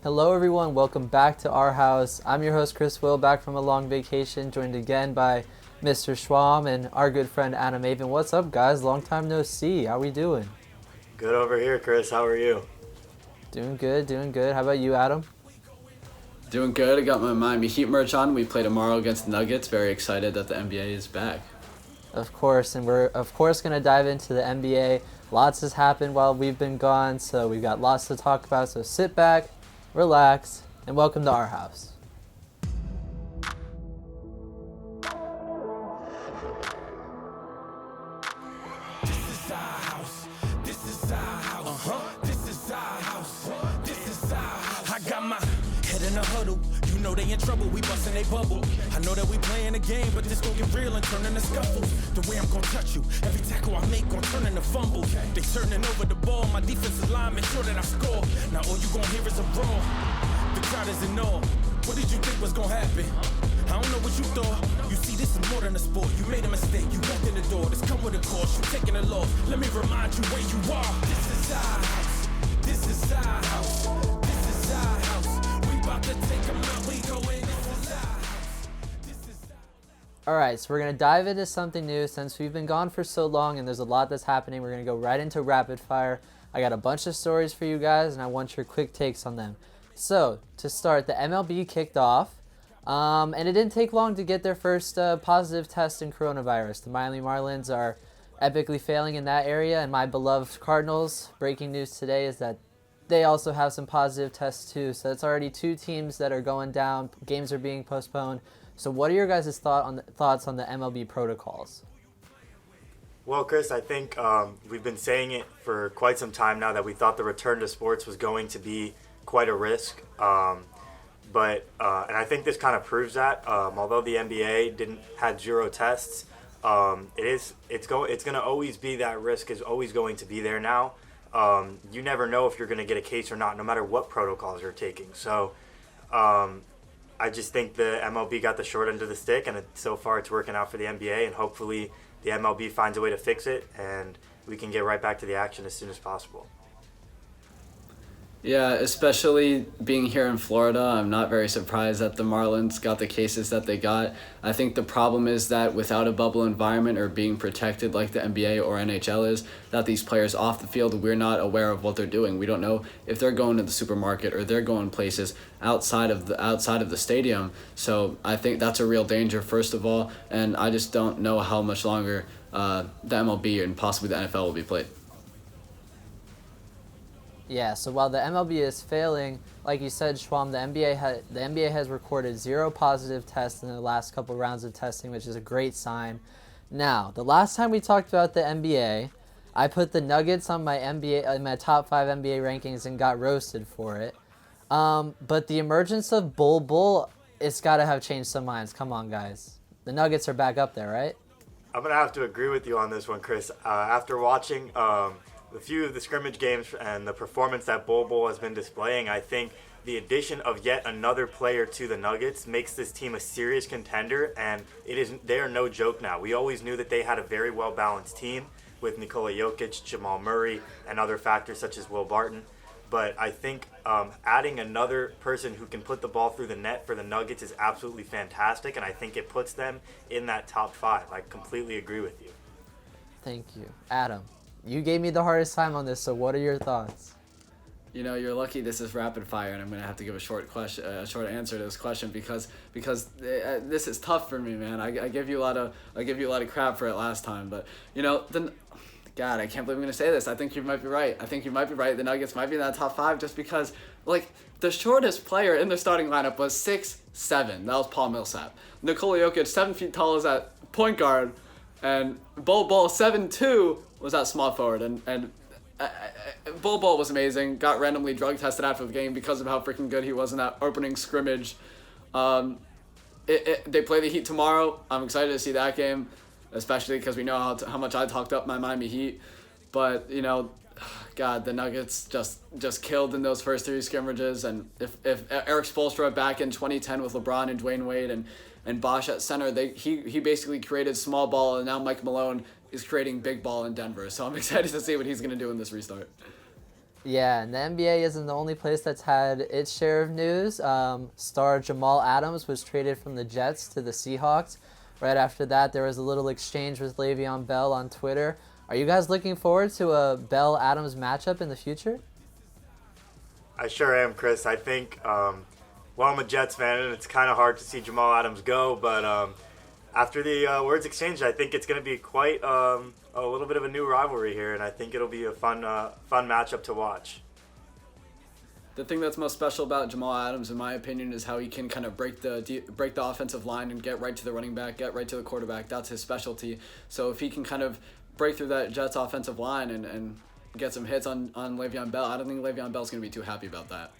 Hello, everyone. Welcome back to our house. I'm your host, Chris Will, back from a long vacation, joined again by Mr. Schwam and our good friend Adam Maven. What's up, guys? Long time no see. How we doing? Good over here, Chris. How are you? Doing good, doing good. How about you, Adam? Doing good. I got my Miami Heat merch on. We play tomorrow against the Nuggets. Very excited that the NBA is back. Of course, and we're of course going to dive into the NBA. Lots has happened while we've been gone, so we've got lots to talk about. So sit back, relax, and welcome to our house. In a huddle, you know they in trouble, we bustin' they bubble. I know that we playing the game, but this gon' get real and turn into scuffles. The way I'm gon' touch you, every tackle I make gon' turn into fumble. They turning over the ball, my defensive line make sure that I score. Now all you gon' hear is a brawl. The crowd is in awe. What did you think was gon' happen? I don't know what you thought. You see, this is more than a sport. You made a mistake, you walked in the door. This come with a cost, you taking a loss. Let me remind you where you are. This is our house. This is our house. This is our house. Alright, so we're going to dive into something new since we've been gone for so long and there's a lot that's happening. We're going to go right into rapid fire. I got a bunch of stories for you guys and I want your quick takes on them. So, to start, the MLB kicked off and it didn't take long to get their first positive test in coronavirus. The Miami Marlins are epically failing in that area, and my beloved Cardinals, breaking news today is that they also have some positive tests too. So it's already two teams that are going down. Games are being postponed. So what are your guys' thoughts on the MLB protocols? Well, Chris, I think we've been saying it for quite some time now that we thought the return to sports was going to be quite a risk. But I think this kind of proves that. Although the NBA had zero tests, it's going to always be that risk is always going to be there now. You never know if you're going to get a case or not, no matter what protocols you're taking. So I just think the MLB got the short end of the stick, and so far it's working out for the NBA, and hopefully the MLB finds a way to fix it, and we can get right back to the action as soon as possible. Yeah, especially being here in Florida, I'm not very surprised that the Marlins got the cases that they got. I think the problem is that without a bubble environment or being protected like the NBA or NHL is, that these players off the field, we're not aware of what they're doing. We don't know if they're going to the supermarket or they're going places outside of the stadium. So I think that's a real danger, first of all, and I just don't know how much longer the MLB and possibly the NFL will be played. Yeah, so while the MLB is failing, like you said, Schwam, the NBA has recorded zero positive tests in the last couple rounds of testing, which is a great sign. Now, the last time we talked about the NBA, I put the Nuggets on my my top 5 NBA rankings and got roasted for it. But the emergence of Bull, it's got to have changed some minds. Come on, guys. The Nuggets are back up there, right? I'm going to have to agree with you on this one, Chris. After watching a few of the scrimmage games and the performance that Bol has been displaying, I think the addition of yet another player to the Nuggets makes this team a serious contender, and they are no joke now. We always knew that they had a very well-balanced team with Nikola Jokic, Jamal Murray, and other factors such as Will Barton. But I think adding another person who can put the ball through the net for the Nuggets is absolutely fantastic, and I think it puts them in that top 5. I completely agree with you. Thank you. Adam, you gave me the hardest time on this, so what are your thoughts? You know, you're lucky this is rapid fire, and I'm gonna have to give a short answer to this question because this is tough for me, man. I give you a lot of crap for it last time, but you know, God, I can't believe I'm gonna say this. I think you might be right. The Nuggets might be in that top 5 just because, like, the shortest player in the starting lineup was 6'7". That was Paul Millsap. Nikola Jokic, 7 feet tall, is at point guard, and Bol 7'2" was at small forward, and Bol was amazing. Got randomly drug tested after the game because of how freaking good he was in that opening scrimmage. They play the Heat tomorrow. I'm excited to see that game, especially because we know how much I talked up my Miami Heat. But you know, God, the Nuggets just killed in those first 3 scrimmages. And if Eric Spoelstra back in 2010 with LeBron and Dwayne Wade and Bosh at center, he basically created small ball, and now Mike Malone is creating big ball in Denver. So I'm excited to see what he's going to do in this restart. Yeah, and the NBA isn't the only place that's had its share of news. Star Jamal Adams was traded from the Jets to the Seahawks. Right after that, there was a little exchange with Le'Veon Bell on Twitter. Are you guys looking forward to a Bell-Adams matchup in the future? I sure am, Chris. I think, I'm a Jets fan, and it's kind of hard to see Jamal Adams go, but after the words exchange, I think it's going to be quite a little bit of a new rivalry here, and I think it'll be a fun matchup to watch. The thing that's most special about Jamal Adams, in my opinion, is how he can kind of break the offensive line and get right to the running back, get right to the quarterback. That's his specialty. So if he can kind of break through that Jets offensive line and get some hits on Le'Veon Bell, I don't think Le'Veon Bell's going to be too happy about that.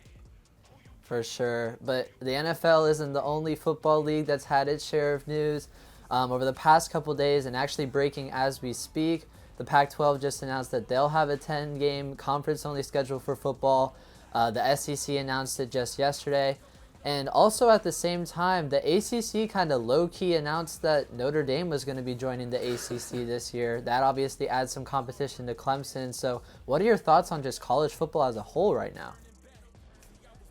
For sure. But the NFL isn't the only football league that's had its share of news. Over the past couple days, and actually breaking as we speak, the Pac-12 just announced that they'll have a 10-game conference-only schedule for football. The SEC announced it just yesterday. And also at the same time, the ACC kind of low-key announced that Notre Dame was going to be joining the ACC this year. That obviously adds some competition to Clemson. So what are your thoughts on just college football as a whole right now?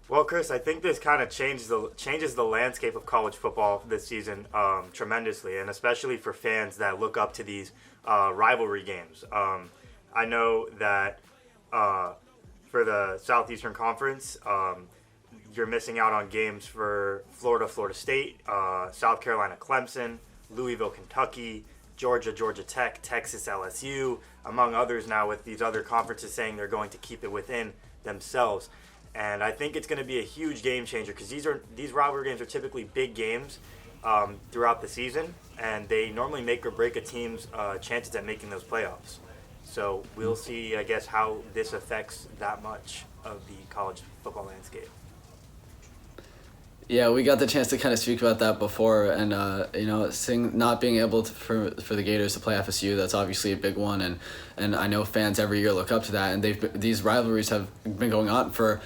Well, Chris, I think this kind of changes the landscape of college football this season tremendously, and especially for fans that look up to these rivalry games. I know that for the Southeastern Conference, you're missing out on games for Florida State, South Carolina, Clemson, Louisville, Kentucky, Georgia Tech, Texas, LSU, among others now, with these other conferences saying they're going to keep it within themselves. And I think it's going to be a huge game changer because these rivalry games are typically big games throughout the season, and they normally make or break a team's chances at making those playoffs. So we'll see, I guess, how this affects that much of the college football landscape. Yeah, we got the chance to kind of speak about that before, and not being able to, for the Gators to play FSU, that's obviously a big one, and I know fans every year look up to that, and these rivalries have been going on for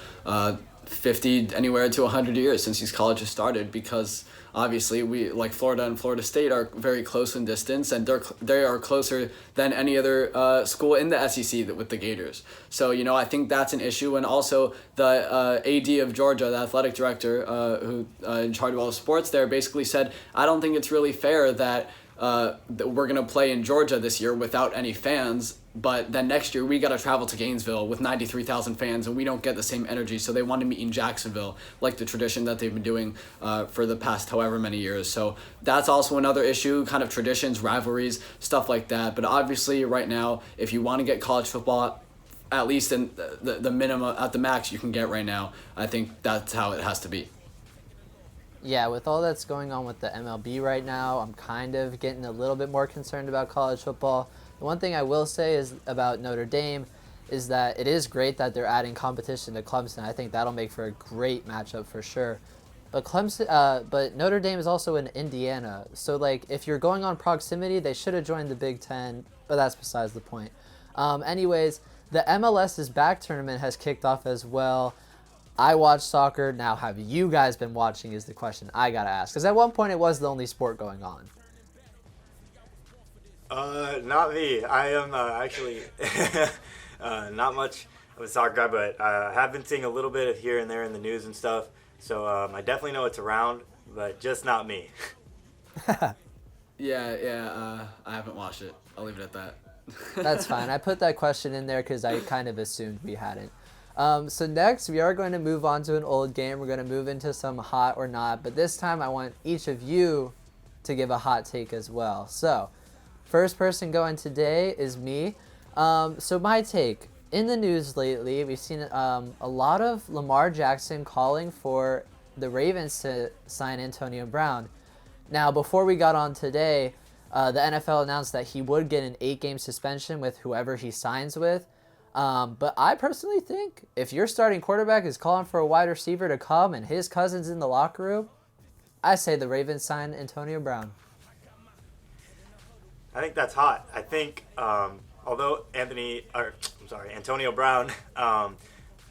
50 anywhere to 100 years since these colleges started, because obviously we, like Florida and Florida State, are very close in distance, and they are closer than any other school in the SEC with the Gators. So I think that's an issue, and also the AD of Georgia, the athletic director who in charge of all the sports there, basically said, I don't think it's really fair that we're going to play in Georgia this year without any fans, but then next year we got to travel to Gainesville with 93,000 fans and we don't get the same energy. So they want to meet in Jacksonville, like the tradition that they've been doing for the past however many years. So that's also another issue, kind of traditions, rivalries, stuff like that. But obviously right now, if you want to get college football at least in the minimum, at the max you can get right now, I think that's how it has to be. Yeah, with all that's going on with the MLB right now, I'm kind of getting a little bit more concerned about college football. The one thing I will say is about Notre Dame is that it is great that they're adding competition to Clemson. I think that'll make for a great matchup for sure. But but Notre Dame is also in Indiana, so if you're going on proximity, they should have joined the Big Ten. But that's besides the point. Anyways, the MLS is Back tournament has kicked off as well. I watch soccer. Now, have you guys been watching is the question I got to ask. Because at one point, it was the only sport going on. Not me. I am actually not much of a soccer guy, but I have been seeing a little bit of here and there in the news and stuff. So I definitely know it's around, but just not me. Yeah, I haven't watched it. I'll leave it at that. That's fine. I put that question in there because I kind of assumed we hadn't. So next, we are going to move on to an old game. We're going to move into some hot or not, but this time I want each of you to give a hot take as well. So, first person going today is me. So my take, in the news lately, we've seen a lot of Lamar Jackson calling for the Ravens to sign Antonio Brown. Now, before we got on today, the NFL announced that he would get an 8-game suspension with whoever he signs with. But I personally think if your starting quarterback is calling for a wide receiver to come and his cousin's in the locker room, I say the Ravens sign Antonio Brown. I think that's hot. I think although Antonio Brown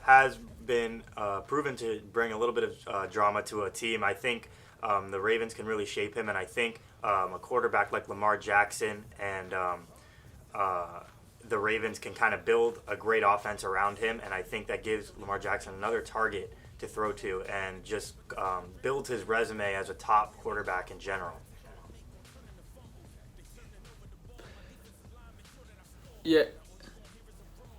has been proven to bring a little bit of drama to a team, I think the Ravens can really shape him, and I think a quarterback like Lamar Jackson and the Ravens can kind of build a great offense around him, and I think that gives Lamar Jackson another target to throw to and just builds his resume as a top quarterback in general. Yeah.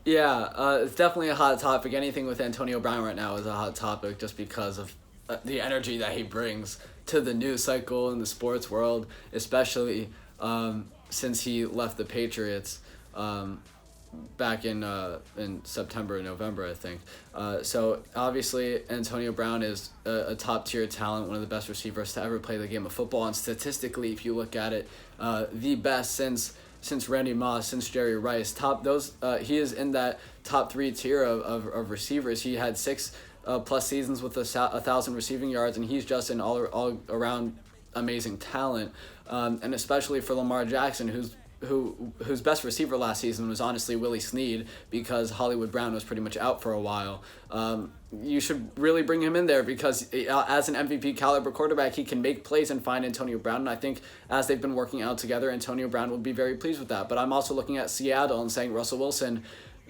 It's definitely a hot topic. Anything with Antonio Brown right now is a hot topic just because of the energy that he brings to the news cycle in the sports world, especially since he left the Patriots back in September and November, I think. So obviously Antonio Brown is a top-tier talent, one of the best receivers to ever play the game of football, and statistically, if you look at it, the best since Randy Moss, since Jerry Rice. He is in that top 3 tier of receivers. He had 6 plus seasons with 1,000 receiving yards, and he's just an all around amazing talent. And especially for Lamar Jackson, whose best receiver last season was honestly Willie Snead, because Hollywood Brown was pretty much out for a while. You should really bring him in there because as an MVP caliber quarterback, he can make plays and find Antonio Brown. And I think as they've been working out together, Antonio Brown will be very pleased with that. But I'm also looking at Seattle and saying Russell Wilson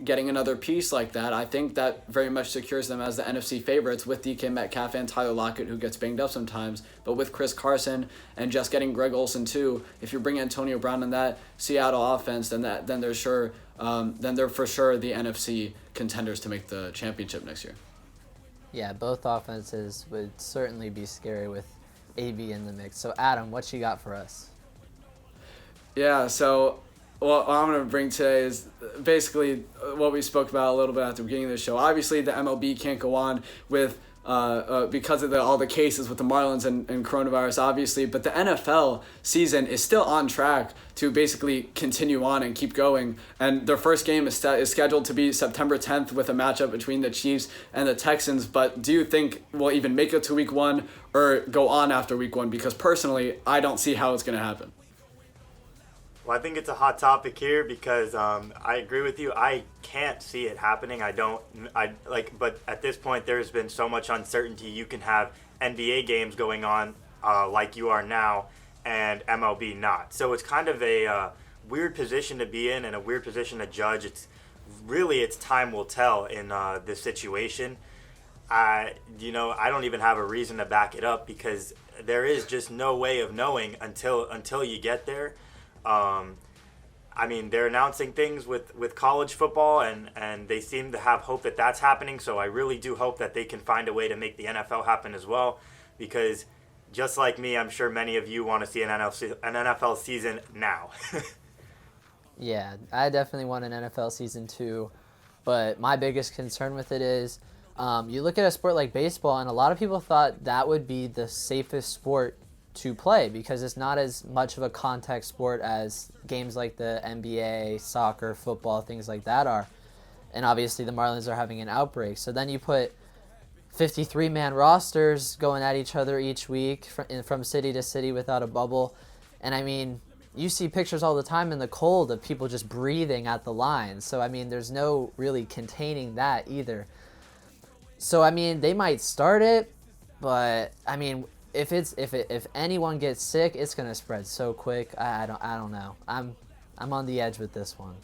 getting another piece like that. I think that very much secures them as the NFC favorites with DK Metcalf and Tyler Lockett, who gets banged up sometimes. But with Chris Carson and just getting Greg Olsen too, if you bring Antonio Brown in that Seattle offense, then they're for sure the NFC contenders to make the championship next year. Yeah, both offenses would certainly be scary with AB in the mix. So Adam, what you got for us? Yeah, so what I'm going to bring today is basically what we spoke about a little bit at the beginning of the show. Obviously, the MLB can't go on with because of all the cases with the Marlins and coronavirus, obviously, but the NFL season is still on track to basically continue on and keep going. And their first game is scheduled to be September 10th with a matchup between the Chiefs and the Texans. But do you think we'll even make it to week 1 or go on after week 1? Because personally, I don't see how it's going to happen. Well, I think it's a hot topic here because I agree with you. I can't see it happening. But at this point, there's been so much uncertainty. You can have NBA games going on like you are now and MLB not. So it's kind of a weird position to be in and a weird position to judge. It's time will tell in this situation. I don't even have a reason to back it up because there is just no way of knowing until you get there. They're announcing things with college football and they seem to have hope that that's happening. So I really do hope that they can find a way to make the NFL happen as well, because just like me, I'm sure many of you want to see an NFL season now. Yeah, I definitely want an NFL season too, but my biggest concern with it is you look at a sport like baseball, and a lot of people thought that would be the safest sport to play because it's not as much of a contact sport as games like the NBA, soccer, football, things like that are. And obviously the Marlins are having an outbreak. So then you put 53-man rosters going at each other each week from city to city without a bubble. And I mean, you see pictures all the time in the cold of people just breathing at the lines. So I mean, there's no really containing that either. So I mean, they might start it, but I mean, if anyone gets sick, it's gonna spread so quick. I don't know. I'm on the edge with this one.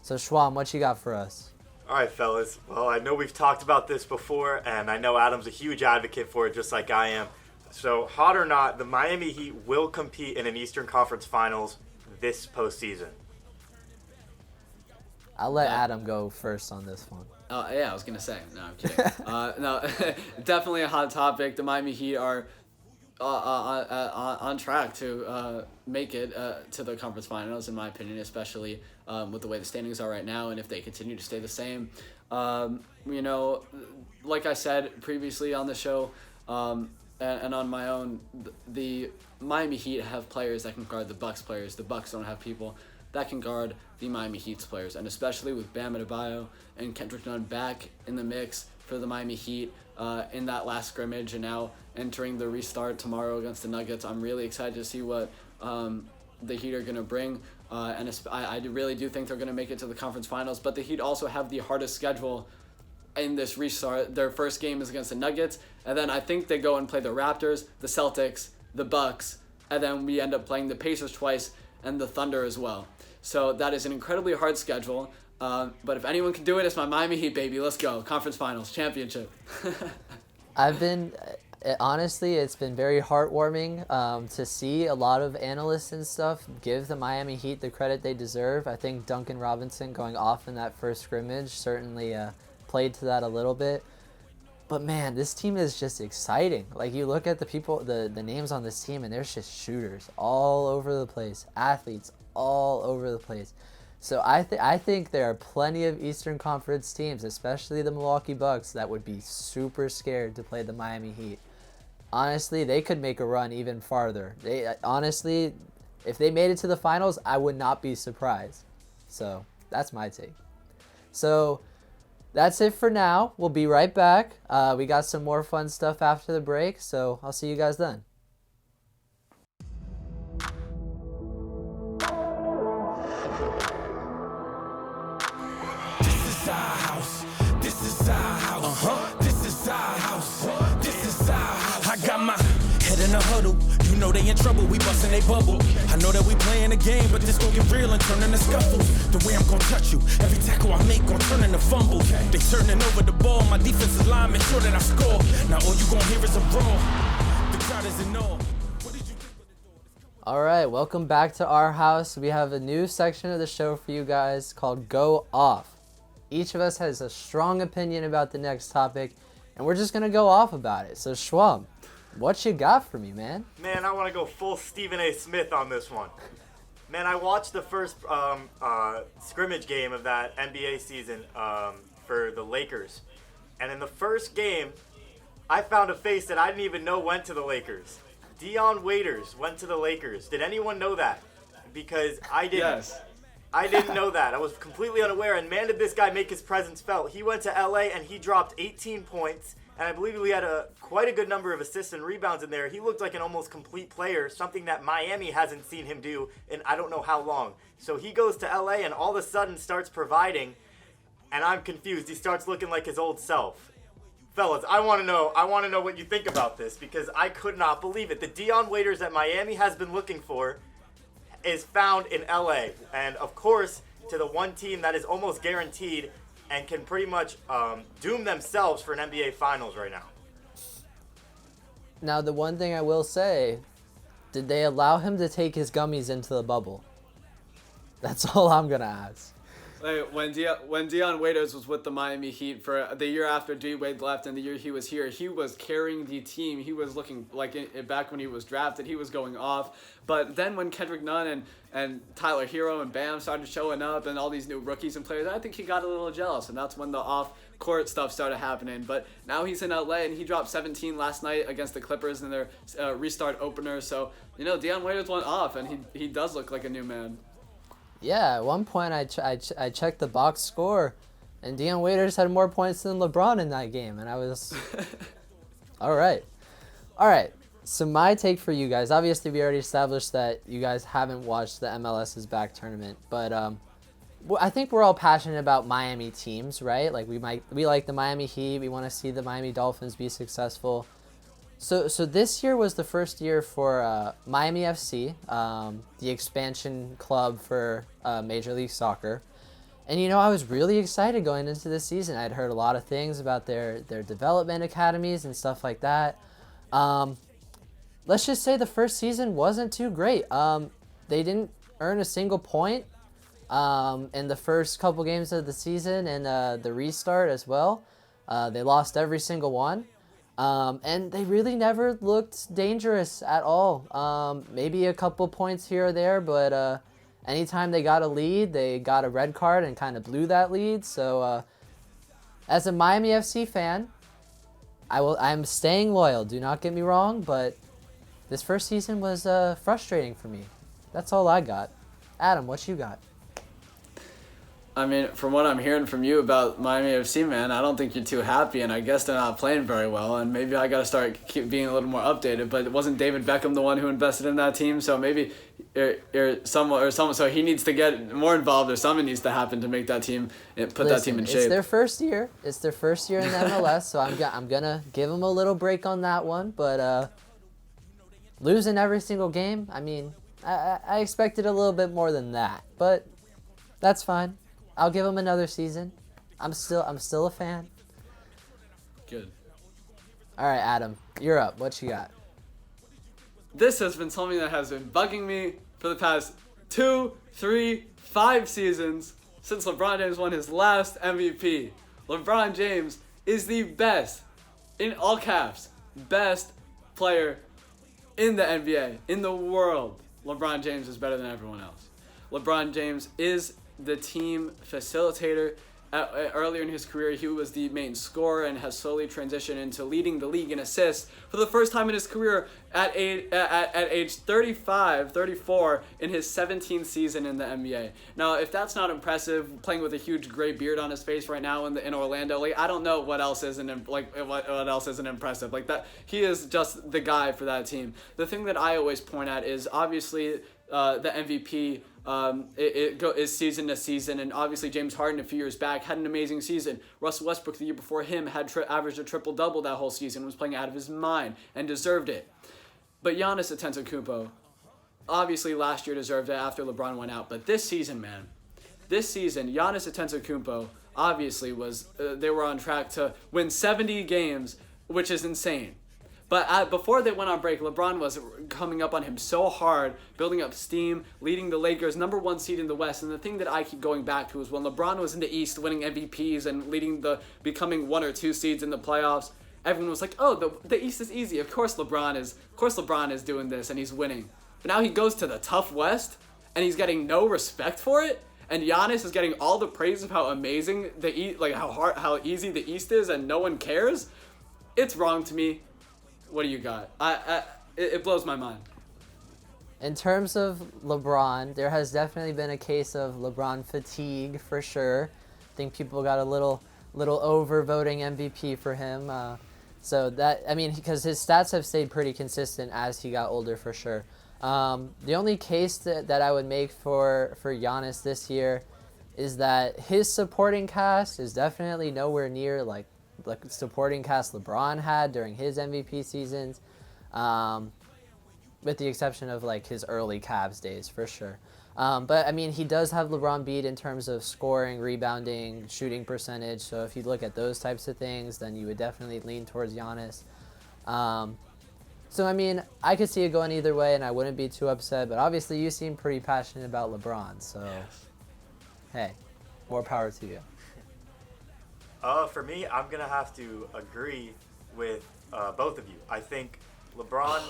So Schwam, what you got for us? All right, fellas. Well, I know we've talked about this before, and I know Adam's a huge advocate for it, just like I am. So, hot or not, the Miami Heat will compete in an Eastern Conference Finals this postseason. I'll let Adam go first on this one. Yeah, I was going to say. No, I'm kidding. No, definitely a hot topic. The Miami Heat are on track to make it to the conference finals, in my opinion, especially with the way the standings are right now, and if they continue to stay the same. Like I said previously on the show, and on my own, the Miami Heat have players that can guard the Bucks players. The Bucks don't have people that can guard the Miami Heat's players, and especially with Bam Adebayo and Kendrick Nunn back in the mix for the Miami Heat in that last scrimmage, and now entering the restart tomorrow against the Nuggets. I'm really excited to see what the Heat are going to bring, and I really do think they're going to make it to the conference finals, but the Heat also have the hardest schedule in this restart. Their first game is against the Nuggets, and then I think they go and play the Raptors, the Celtics, the Bucks, and then we end up playing the Pacers twice and the Thunder as well. So that is an incredibly hard schedule. But if anyone can do it, it's my Miami Heat, baby. Let's go. Conference Finals, championship. Honestly, it's been very heartwarming to see a lot of analysts and stuff give the Miami Heat the credit they deserve. I think Duncan Robinson going off in that first scrimmage certainly played to that a little bit. But man, this team is just exciting. Like, you look at the people, the names on this team, and there's just shooters all over the place, athletes all over the place. So I think there are plenty of Eastern Conference teams, especially the Milwaukee Bucks, that would be super scared to play the Miami Heat. Honestly, they could make a run even farther. Honestly, if they made it to the finals, I would not be surprised. So that's my take. So that's it for now. We'll be right back. We got some more fun stuff after the break, so I'll see you guys then. In a huddle, you know they in trouble, we bustin' they bubble. I know that we playing a game, but this gon' get real and turn into scuffles. The way I'm gon' touch you, every tackle I make gon' turn into fumble. They turning over the ball, my defensive line make sure that I score. Now all you gon' hear is a brawl. The crowd is in awe. All right, welcome back to our house. We have a new section of the show for you guys called Go Off. Each of us has a strong opinion about the next topic, and we're just gonna go off about it. So Schwab, what you got for me, man? Man, I want to go full Stephen A. Smith on this one. Man, I watched the first scrimmage game of that NBA season for the Lakers. And in the first game, I found a face that I didn't even know went to the Lakers. Dion Waiters went to the Lakers. Did anyone know that? Because I didn't. Yes. I didn't know that. I was completely unaware. And man, did this guy make his presence felt. He went to LA and he dropped 18 points. And I believe we had quite a good number of assists and rebounds in there. He looked like an almost complete player, something that Miami hasn't seen him do in I don't know how long. So he goes to LA and all of a sudden starts providing, and I'm confused. He starts looking like his old self. Fellas, I want to know what you think about this, because I could not believe it. The Dion Waiters that Miami has been looking for is found in LA. And of course, to the one team that is almost guaranteed and can pretty much doom themselves for an NBA Finals right now. Now, the one thing I will say, did they allow him to take his gummies into the bubble? That's all I'm going to ask. Like, when Dion Waiters was with the Miami Heat for the year after D Wade left and the year he was here, he was carrying the team. He was looking like back when he was drafted, he was going off. But then when Kendrick Nunn and Tyler Hero and Bam started showing up and all these new rookies and players, I think he got a little jealous, and that's when the off-court stuff started happening. But now he's in LA and he dropped 17 last night against the Clippers in their restart opener. So, Dion Waiters went off, and he does look like a new man. Yeah, at one point I checked the box score, and Dion Waiters had more points than LeBron in that game, and I was... All right. So my take for you guys, obviously we already established that you guys haven't watched the MLS's back tournament, but I think we're all passionate about Miami teams, right? Like we like the Miami Heat, we want to see the Miami Dolphins be successful. So this year was the first year for Miami FC, the expansion club for Major League Soccer. And, I was really excited going into this season. I'd heard a lot of things about their development academies and stuff like that. Let's just say the first season wasn't too great. They didn't earn a single point in the first couple games of the season and the restart as well. They lost every single one. And they really never looked dangerous at all. Maybe a couple points here or there, but anytime they got a lead, they got a red card and kind of blew that lead. So as a Miami FC fan, I'm staying loyal. Do not get me wrong, but this first season was frustrating for me. That's all I got. Adam, what you got? I mean, from what I'm hearing from you about Miami FC, man, I don't think you're too happy, and I guess they're not playing very well, and maybe I got to keep being a little more updated, but it wasn't David Beckham the one who invested in that team, so maybe someone, so he needs to get more involved, or something needs to happen to make that team, that team in shape. It's their first year. It's their first year in the MLS, so I'm going to give them a little break on that one, but losing every single game, I mean, I expected a little bit more than that, but that's fine. I'll give him another season. I'm still a fan. Good. All right, Adam, you're up. What you got? This has been something that has been bugging me for the past 2, 3, 5 seasons since LeBron James won his last MVP. LeBron James is the best, in all caps, best player in the NBA, in the world. LeBron James is better than everyone else. LeBron James is the team facilitator. Earlier in his career, he was the main scorer and has slowly transitioned into leading the league in assists for the first time in his career at age 34 in his 17th season in the NBA. Now, if that's not impressive, playing with a huge gray beard on his face right now in Orlando, like I don't know what else isn't what else isn't impressive. Like that, he is just the guy for that team. The thing that I always point at is obviously the MVP. Is season to season, and obviously James Harden a few years back had an amazing season. Russell Westbrook the year before him had averaged a triple-double that whole season, was playing out of his mind, and deserved it. But Giannis Antetokounmpo obviously last year deserved it after LeBron went out, but this season, Giannis Antetokounmpo obviously they were on track to win 70 games, which is insane. But before they went on break, LeBron was coming up on him so hard, building up steam, leading the Lakers, #1 seed in the West. And the thing that I keep going back to is when LeBron was in the East winning MVPs and becoming 1 or 2 seeds in the playoffs, everyone was like, oh, the East is easy. Of course LeBron is doing this and he's winning. But now he goes to the tough West and he's getting no respect for it. And Giannis is getting all the praise of how amazing how easy the East is and no one cares. It's wrong to me. What do you got? It blows my mind. In terms of LeBron, there has definitely been a case of LeBron fatigue for sure. I think people got a little over voting MVP for him. Because his stats have stayed pretty consistent as he got older for sure. The only case that I would make for Giannis this year is that his supporting cast is definitely nowhere near like supporting cast LeBron had during his MVP seasons, with the exception of like his early Cavs days for sure. But I mean, he does have LeBron beat in terms of scoring, rebounding, shooting percentage. So if you look at those types of things, then you would definitely lean towards Giannis. So I mean, I could see it going either way, and I wouldn't be too upset. But obviously, you seem pretty passionate about LeBron, so yes. Hey, more power to you. For me, I'm going to have to agree with both of you. I think LeBron,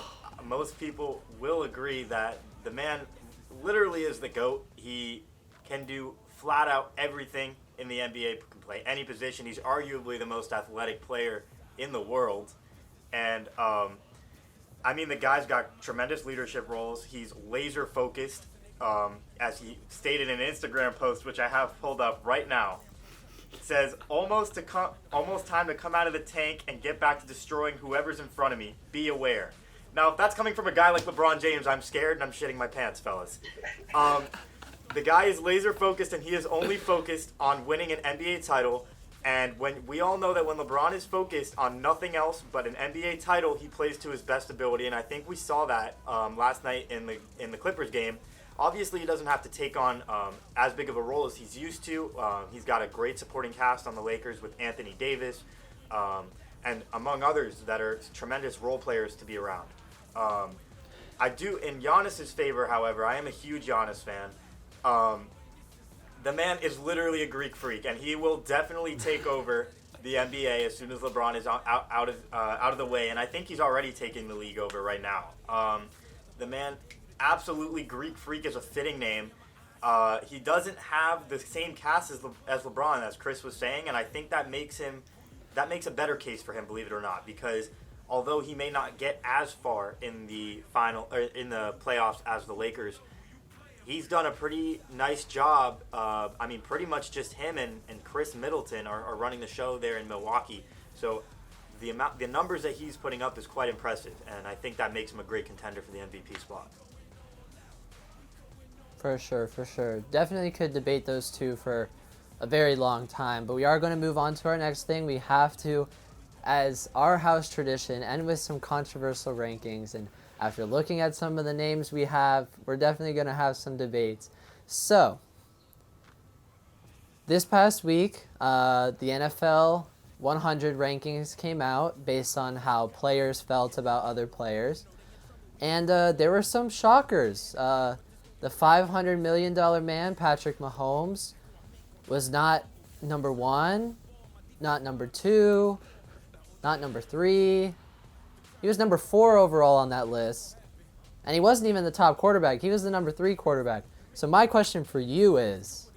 most people will agree that the man literally is the GOAT. He can do flat out everything in the NBA, can play any position. He's arguably the most athletic player in the world. And, the guy's got tremendous leadership roles. He's laser focused, as he stated in an Instagram post, which I have pulled up right now. It says, almost time to come out of the tank and get back to destroying whoever's in front of me. Be aware. Now, if that's coming from a guy like LeBron James, I'm scared and I'm shitting my pants, fellas. The guy is laser focused and he is only focused on winning an NBA title. And when we all know that when LeBron is focused on nothing else but an NBA title, he plays to his best ability. And I think we saw that last night in the Clippers game. Obviously, he doesn't have to take on as big of a role as he's used to. He's got a great supporting cast on the Lakers with Anthony Davis and among others that are tremendous role players to be around. I do, in Giannis's favor, however, I am a huge Giannis fan. The man is literally a Greek freak, and he will definitely take over the NBA as soon as LeBron is out of the way. And I think he's already taking the league over right now. The man... absolutely Greek freak is a fitting name. He doesn't have the same cast as LeBron, as Chris was saying, and I think that makes a better case for him, believe it or not, because although he may not get as far in the playoffs as the Lakers, he's done a pretty nice job. Pretty much just him and Chris Middleton are running the show there in Milwaukee. So the numbers that he's putting up is quite impressive, and I think that makes him a great contender for the MVP spot. For sure. Definitely could debate those two for a very long time, but we are going to move on to our next thing. We have to, as our house tradition, end with some controversial rankings, and after looking at some of the names we have, we're definitely going to have some debates. So, this past week, the NFL 100 rankings came out based on how players felt about other players. And there were some shockers. The $500 million man, Patrick Mahomes, was not number 1, not number 2, not number 3. He was number 4 overall on that list. And he wasn't even the top quarterback. He was the number 3 quarterback. So my question for you is,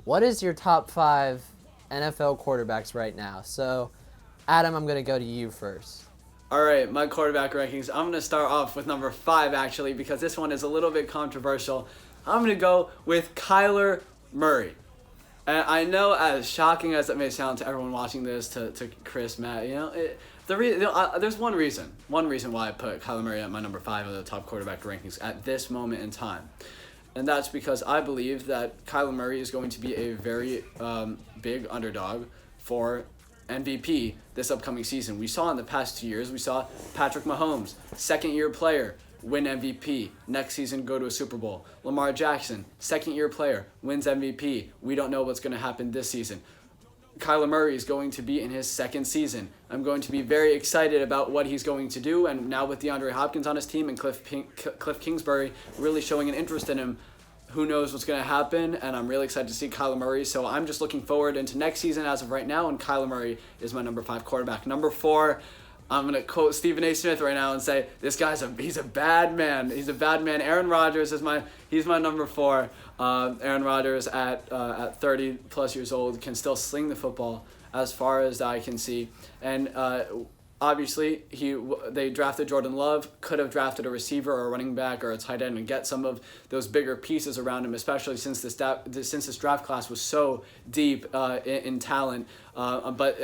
what is your top 5 NFL quarterbacks right now? So, Adam, I'm going to go to you first. All right, my quarterback rankings. I'm going to start off with number 5, actually, because this one is a little bit controversial. I'm going to go with Kyler Murray. And I know, as shocking as it may sound to everyone watching this, to Chris, Matt, there's one reason why I put Kyler Murray at my number 5 of the top quarterback rankings at this moment in time. And that's because I believe that Kyler Murray is going to be a very big underdog for MVP this upcoming season. We saw in the past 2 years, we saw Patrick Mahomes, second-year player, win MVP. Next season, go to a Super Bowl. Lamar Jackson, second-year player, wins MVP. We don't know what's going to happen this season. Kyler Murray is going to be in his second season. I'm going to be very excited about what he's going to do, and now with DeAndre Hopkins on his team and Cliff Kingsbury really showing an interest in him, who knows what's going to happen, and I'm really excited to see Kyler Murray. So I'm just looking forward into next season as of right now, and Kyler Murray is my number 5 quarterback. Number 4, I'm going to quote Stephen A. Smith right now and say, this guy's he's a bad man. He's a bad man. Aaron Rodgers is he's my number 4. Aaron Rodgers at 30 plus years old can still sling the football as far as I can see. And obviously, they drafted Jordan Love, could have drafted a receiver or a running back or a tight end and get some of those bigger pieces around him, especially since this draft class was so deep in talent. But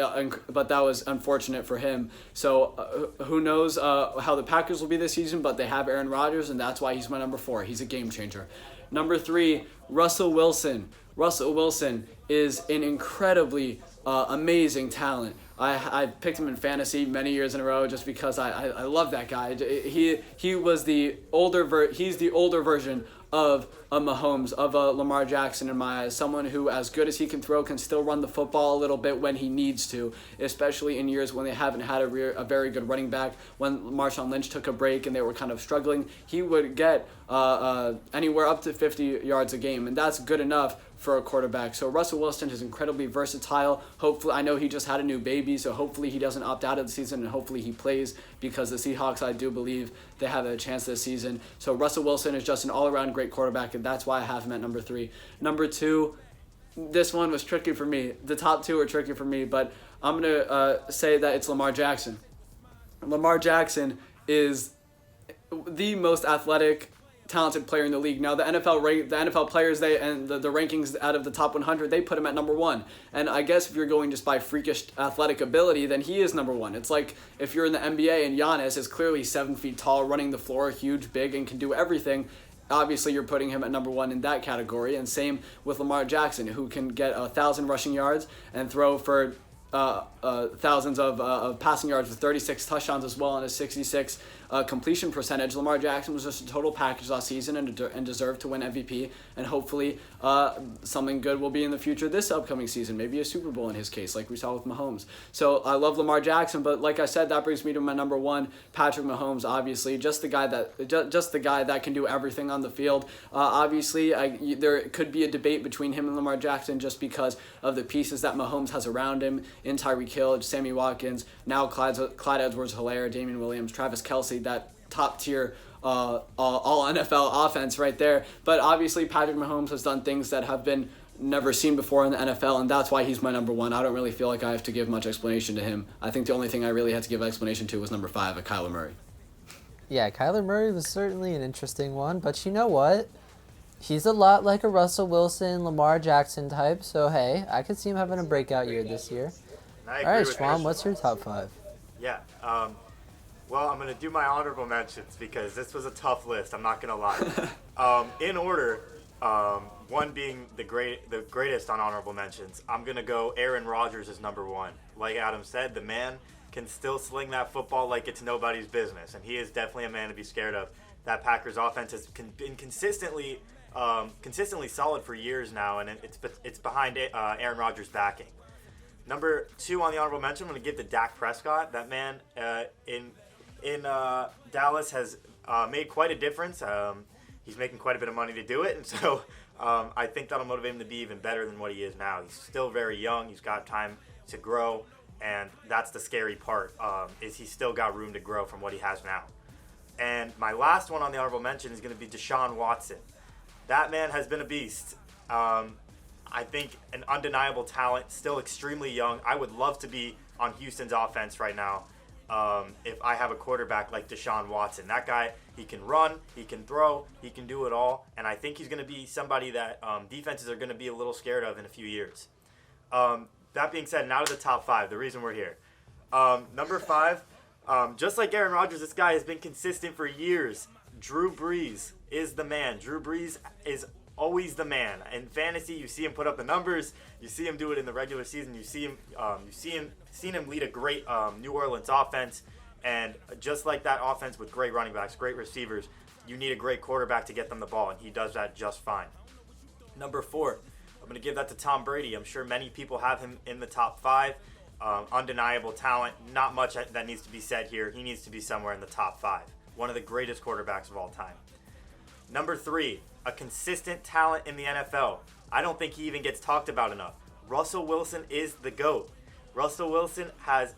that was unfortunate for him. So who knows how the Packers will be this season, but they have Aaron Rodgers, and that's why he's my number 4. He's a game changer. Number 3, Russell Wilson. Russell Wilson is an incredibly amazing talent. I picked him in fantasy many years in a row just because I love that guy. He was the older he's the older version of a Mahomes, of a Lamar Jackson in my eyes. Someone who, as good as he can throw, can still run the football a little bit when he needs to, especially in years when they haven't had a very good running back. When Marshawn Lynch took a break and they were kind of struggling, he would get anywhere up to 50 yards a game, and that's good enough for a quarterback. So Russell Wilson is incredibly versatile. Hopefully, I know he just had a new baby, so hopefully he doesn't opt out of the season, and hopefully he plays, because the Seahawks, I do believe, they have a chance this season. So Russell Wilson is just an all-around great quarterback, and that's why I have him at number 3. Number 2, this one was tricky for me. The top 2 are tricky for me, but I'm going to say that it's Lamar Jackson. Lamar Jackson is the most athletic, talented player in the league. Now the NFL players, the rankings out of the top 100, they put him at number 1. And I guess if you're going just by freakish athletic ability, then he is number 1. It's like if you're in the NBA and Giannis is clearly 7 feet tall, running the floor, huge, big, and can do everything. Obviously, you're putting him at number 1 in that category. And same with Lamar Jackson, who can get 1,000 rushing yards and throw for thousands of passing yards with 36 touchdowns as well and a 66 completion percentage. Lamar Jackson was just a total package last season and deserved to win MVP, and hopefully something good will be in the future this upcoming season, maybe a Super Bowl in his case, like we saw with Mahomes. So I love Lamar Jackson, but like I said, that brings me to my number 1, Patrick Mahomes. Obviously, just the guy that can do everything on the field. Obviously, there could be a debate between him and Lamar Jackson just because of the pieces that Mahomes has around him in Tyreek Hill, Sammy Watkins, now Clyde Edwards-Helaire, Damian Williams, Travis Kelce, that top tier all NFL offense right there. But obviously Patrick Mahomes has done things that have been never seen before in the NFL, and that's why he's my number 1. I don't really feel like I have to give much explanation to him. I think the only thing I really had to give explanation to was number 5, Kyler Murray. Yeah, Kyler Murray was certainly an interesting one, but you know what? He's a lot like a Russell Wilson, Lamar Jackson type, so hey, I could see him having a breakout year this year. All right, Schwam, what's your top 5? Yeah, well, I'm going to do my honorable mentions because this was a tough list, I'm not going to lie. In order, 1 being the greatest on honorable mentions, I'm going to go Aaron Rodgers as number 1. Like Adam said, the man can still sling that football like it's nobody's business, and he is definitely a man to be scared of. That Packers offense has been consistently solid for years now, and it's behind Aaron Rodgers' backing. Number 2 on the honorable mention, I'm going to give to Dak Prescott. That man in Dallas has made quite a difference. He's making quite a bit of money to do it, and so I think that'll motivate him to be even better than what he is now. He's still very young. He's got time to grow, and that's the scary part, is he's still got room to grow from what he has now. And my last one on the honorable mention is going to be Deshaun Watson. That man has been a beast. I think an undeniable talent, still extremely young. I would love to be on Houston's offense right now if I have a quarterback like Deshaun Watson. That guy, he can run, he can throw, he can do it all. And I think he's going to be somebody that defenses are going to be a little scared of in a few years. That being said, now to the top 5, the reason we're here. Number 5, just like Aaron Rodgers, this guy has been consistent for years. Drew Brees is the man. Drew Brees is always the man. In fantasy, you see him put up the numbers. You see him do it in the regular season. Seen him lead a great New Orleans offense. And just like that offense with great running backs, great receivers, you need a great quarterback to get them the ball, and he does that just fine. Number 4, I'm going to give that to Tom Brady. I'm sure many people have him in the top 5. Undeniable talent. Not much that needs to be said here. He needs to be somewhere in the top 5. One of the greatest quarterbacks of all time. Number 3, a consistent talent in the NFL. I don't think he even gets talked about enough. Russell Wilson is the GOAT. Russell Wilson has,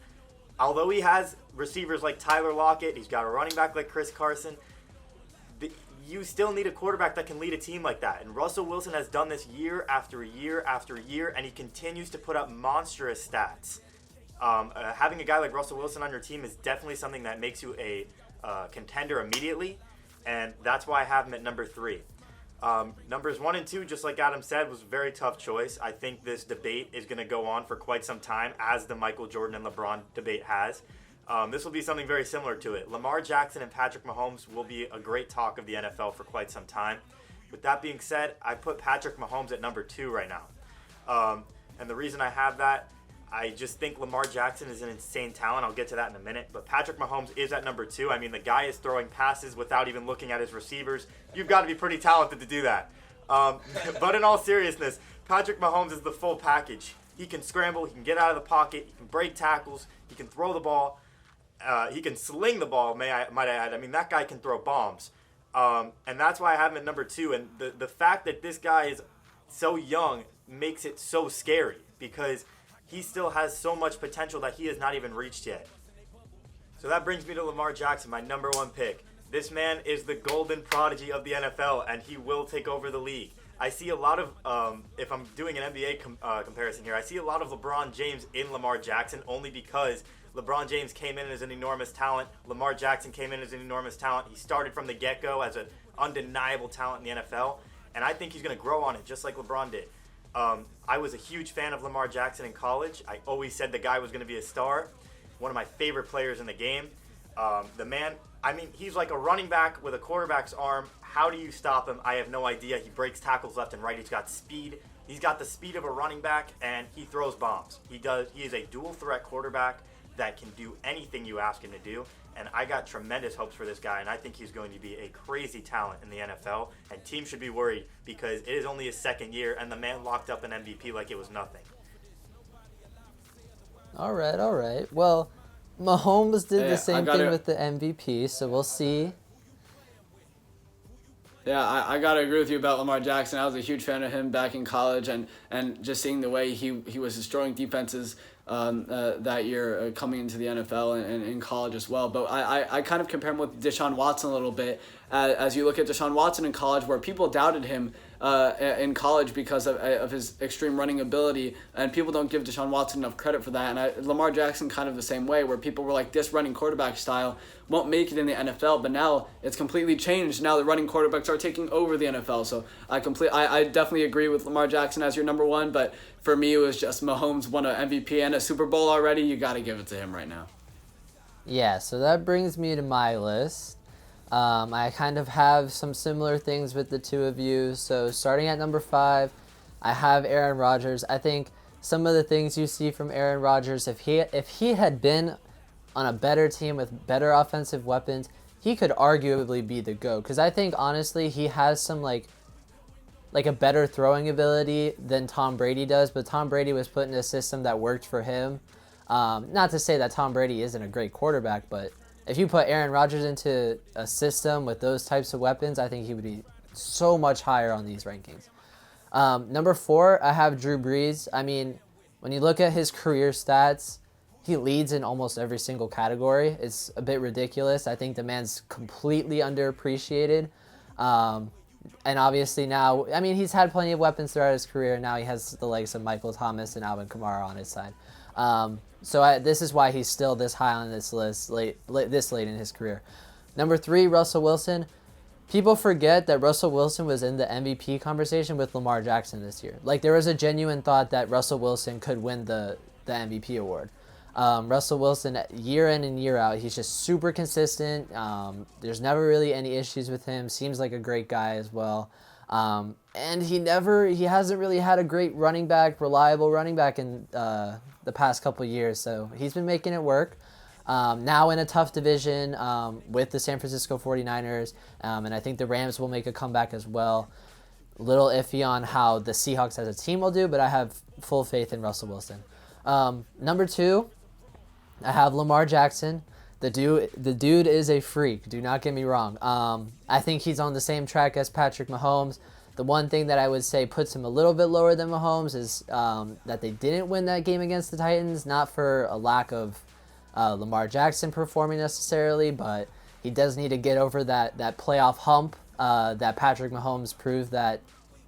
although he has receivers like Tyler Lockett, he's got a running back like Chris Carson, you still need a quarterback that can lead a team like that. And Russell Wilson has done this year after year after year, and he continues to put up monstrous stats. Having a guy like Russell Wilson on your team is definitely something that makes you a contender immediately, and that's why I have him at number 3. Numbers 1 and 2, just like Adam said, was a very tough choice. I think this debate is going to go on for quite some time, as the Michael Jordan and LeBron debate has. This will be something very similar to it. Lamar Jackson and Patrick Mahomes will be a great talk of the NFL for quite some time. With that being said, I put Patrick Mahomes at number 2 right now. And the reason I have that, I just think Lamar Jackson is an insane talent. I'll get to that in a minute. But Patrick Mahomes is at number 2. I mean, the guy is throwing passes without even looking at his receivers. You've got to be pretty talented to do that. But in all seriousness, Patrick Mahomes is the full package. He can scramble. He can get out of the pocket. He can break tackles. He can throw the ball. He can sling the ball, might I add. I mean, that guy can throw bombs. And that's why I have him at number 2. And the fact that this guy is so young makes it so scary, because he still has so much potential that he has not even reached yet. So that brings me to Lamar Jackson, my number 1 pick. This man is the golden prodigy of the NFL, and he will take over the league. I see a lot of, if I'm doing an NBA comparison here, I see a lot of LeBron James in Lamar Jackson, only because LeBron James came in as an enormous talent. Lamar Jackson came in as an enormous talent. He started from the get-go as an undeniable talent in the NFL, and I think he's going to grow on it just like LeBron did. I was a huge fan of Lamar Jackson in college. I always said the guy was going to be a star. One of my favorite players in the game. The man, I mean, he's like a running back with a quarterback's arm. How do you stop him? I have no idea. He breaks tackles left and right. He's got speed. He's got the speed of a running back, and he throws bombs. He is a dual threat quarterback that can do anything you ask him to do. And I got tremendous hopes for this guy, and I think he's going to be a crazy talent in the NFL. And teams should be worried, because it is only his 2nd year, and the man locked up an MVP like it was nothing. All right. Well, Mahomes did the same thing with the MVP, so we'll see. Yeah, I got to agree with you about Lamar Jackson. I was a huge fan of him back in college, and just seeing the way he was destroying defenses that year coming into the NFL and in college as well. But I kind of compare him with Deshaun Watson a little bit. As you look at Deshaun Watson in college, where people doubted him in college because of his extreme running ability, and people don't give Deshaun Watson enough credit for that. And Lamar Jackson kind of the same way, where people were like, this running quarterback style won't make it in the NFL, but now it's completely changed. Now the running quarterbacks are taking over the NFL. So I definitely agree with Lamar Jackson as your number 1, but for me it was just Mahomes won an MVP and a Super Bowl already. You got to give it to him right now. Yeah, so that brings me to my list. I kind of have some similar things with the two of you. So starting at number 5, I have Aaron Rodgers. I think some of the things you see from Aaron Rodgers, if he had been on a better team with better offensive weapons, he could arguably be the GOAT. Because I think, honestly, he has some, like a better throwing ability than Tom Brady does, but Tom Brady was put in a system that worked for him. Not to say that Tom Brady isn't a great quarterback, but if you put Aaron Rodgers into a system with those types of weapons, I think he would be so much higher on these rankings. Number 4, I have Drew Brees. I mean, when you look at his career stats, he leads in almost every single category. It's a bit ridiculous. I think the man's completely underappreciated. And obviously now, I mean, he's had plenty of weapons throughout his career. Now he has the likes of Michael Thomas and Alvin Kamara on his side. This is why he's still this high on this list this late in his career. Number 3, Russell Wilson. People forget that Russell Wilson was in the MVP conversation with Lamar Jackson this year. Like, there was a genuine thought that Russell Wilson could win the MVP award. Russell Wilson, year in and year out, he's just super consistent. There's never really any issues with him. Seems like a great guy as well. And he hasn't really had a great reliable running back in the past couple years. So he's been making it work. Now in a tough division with the San Francisco 49ers, and I think the Rams will make a comeback as well. A little iffy on how the Seahawks as a team will do, but I have full faith in Russell Wilson. Number 2, I have Lamar Jackson. The dude is a freak. Do not get me wrong. I think he's on the same track as Patrick Mahomes. The one thing that I would say puts him a little bit lower than Mahomes is that they didn't win that game against the Titans, not for a lack of Lamar Jackson performing necessarily, but he does need to get over that playoff hump that Patrick Mahomes proved that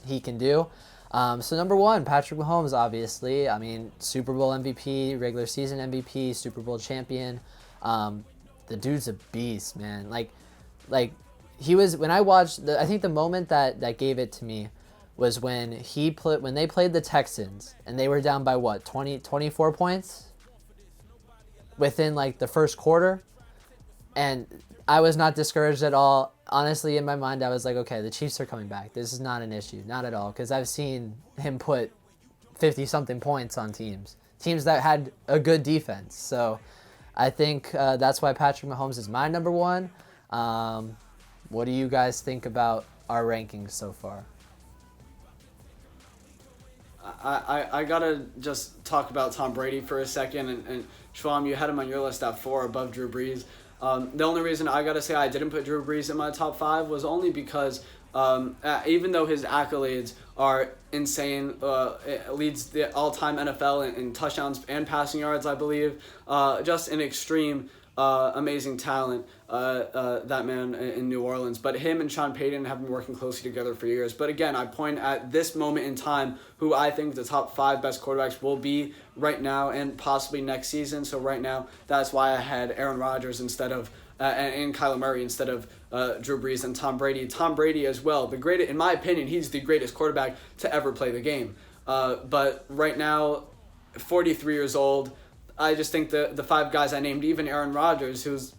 he can do. So number 1, Patrick Mahomes, obviously. I mean, Super Bowl MVP, regular season MVP, Super Bowl champion. The dude's a beast, man. Like he was, when I watched, I think the moment that gave it to me was when they played the Texans and they were down by 24 points within like the first quarter. And I was not discouraged at all. Honestly, in my mind, I was like, okay, the Chiefs are coming back. This is not an issue. Not at all. Because I've seen him put 50-something points on teams that had a good defense. So I think that's why Patrick Mahomes is my number 1. What do you guys think about our rankings so far? I gotta just talk about Tom Brady for a second. And Schwam, you had him on your list at 4 above Drew Brees. The only reason I gotta say I didn't put Drew Brees in my top 5 was only because even though his accolades are insane, leads the all-time NFL in touchdowns and passing yards, I believe, just an extreme, amazing talent, that man in New Orleans. But him and Sean Payton have been working closely together for years. But again, I point at this moment in time who I think the top 5 best quarterbacks will be right now and possibly next season. So right now, that's why I had Aaron Rodgers instead of and Kyler Murray instead of Drew Brees and Tom Brady. Tom Brady as well. The greatest, in my opinion, he's the greatest quarterback to ever play the game. But right now, 43 years old, I just think the 5 guys I named, even Aaron Rodgers, who's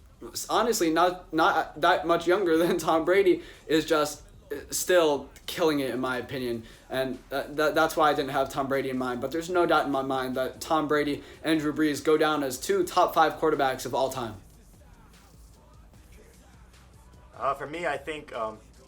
honestly not that much younger than Tom Brady, is just still killing it in my opinion. And that's why I didn't have Tom Brady in mind. But there's no doubt in my mind that Tom Brady and Drew Brees go down as 2 top 5 quarterbacks of all time. For me, I think,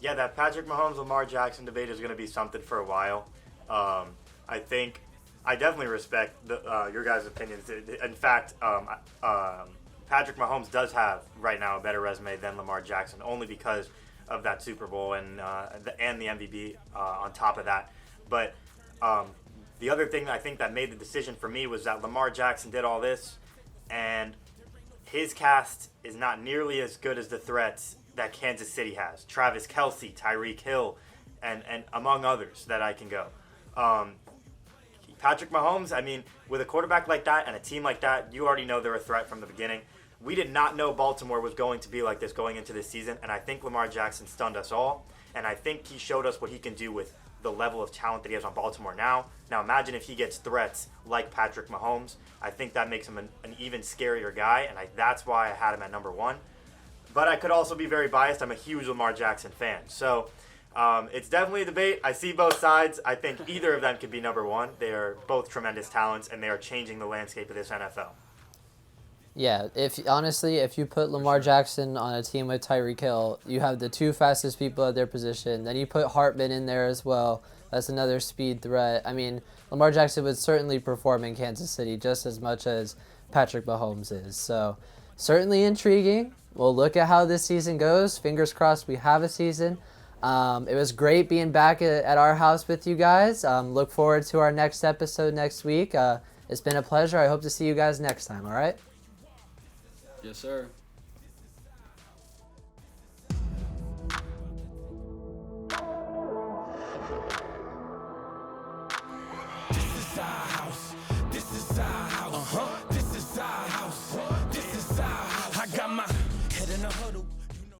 that Patrick Mahomes-Lamar Jackson debate is going to be something for a while. I think I definitely respect your guys' opinions. In fact, Patrick Mahomes does have right now a better resume than Lamar Jackson, only because of that Super Bowl and the MVP on top of that. But the other thing I think that made the decision for me was that Lamar Jackson did all this, and his cast is not nearly as good as the threats that Kansas City has. Travis Kelce, Tyreek Hill, and among others that I can go. Patrick Mahomes, I mean, with a quarterback like that and a team like that, you already know they're a threat from the beginning. We did not know Baltimore was going to be like this going into this season, and I think Lamar Jackson stunned us all, and I think he showed us what he can do with the level of talent that he has on Baltimore now. Now imagine if he gets threats like Patrick Mahomes. I think that makes him an even scarier guy, and that's why I had him at number 1. But I could also be very biased. I'm a huge Lamar Jackson fan. So it's definitely a debate. I see both sides. I think either of them could be number 1. They are both tremendous talents, and they are changing the landscape of this NFL. Yeah, if you put Lamar Jackson on a team with Tyreek Hill, you have the two fastest people at their position. Then you put Hartman in there as well. That's another speed threat. I mean, Lamar Jackson would certainly perform in Kansas City just as much as Patrick Mahomes is. So, certainly intriguing. We'll look at how this season goes. Fingers crossed we have a season. It was great being back at our house with you guys. Look forward to our next episode next week. It's been a pleasure. I hope to see you guys next time, all right? Yes, sir. This is our house. This is our